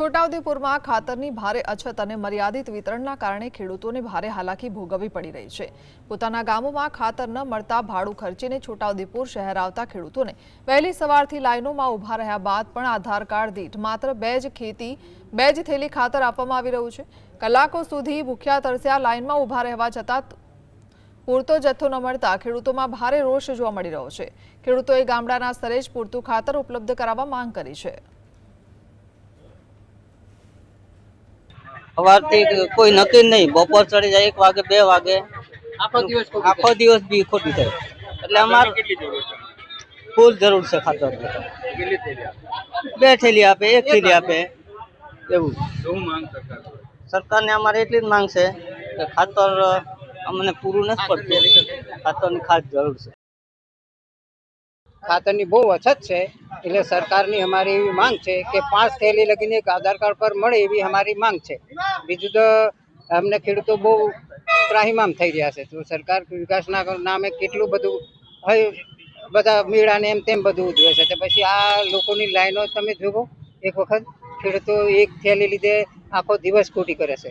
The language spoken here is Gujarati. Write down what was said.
છોટાઉદેપુરમાં ખાતરની ભારે અછત અને મર્યાદિત વિતરણના કારણે ખેડૂતોને ભારે હાલાકી ભોગવવી પડી રહી છે। પોતાના ગામોમાં ખાતર ન મળતા ભાડું ખર્ચીને છોટાઉદેપુર શહેર આવતા ખેડૂતોને વહેલી સવારથી લાઈનોમાં ઊભા રહ્યા બાદ પણ આધાર કાર્ડ દીઠ માત્ર બે જ થેલી ખાતર આપવામાં આવી રહ્યું છે। કલાકો સુધી ભૂખ્યા તરસ્યા લાઈનમાં ઊભા રહેવા છતાં પૂરતો જથ્થો ન મળતા ખેડૂતોમાં ભારે રોષ જોવા મળી રહ્યો છે। ખેડૂતોએ ગામડાના સ્તરે જ પૂરતું ખાતર ઉપલબ્ધ કરાવવા માંગ કરી છે। સવારથી કોઈ નક્કી નહીં, બપોર ચડી જાય 1 વાગે 2 વાગે આખો દિવસ બી ખોટી થાય એટલે અમારે ફૂલ જરૂર છે ખાતરની। 2 થેલી આપે 1 થેલી આપે એવું સરકારને અમારે એટલી જ માંગ છે કે ખાતર અમને પૂરું નથી પડતું, ખાતરની ખાસ જરૂર છે। ખાતરની બહુ અછત છે એટલે સરકારની અમારી એવી માંગ છે કે 5 થેલી લગીને એક આધાર કાર્ડ પર મળે એવી અમારી માંગ છે। બીજું તો અમને ખેડૂતો બહુ ત્રાહિમામ થઈ રહ્યા છે, તો સરકાર વિકાસના નામે કેટલું બધું બધા મેળાને એમ તેમ બધું ઉજવે છે, તો પછી આ લોકોની લાઈનો તમે જુઓ એક વખત, ખેડૂતો 1 થેલી લીધે આખો દિવસ ખોટી કરે છે।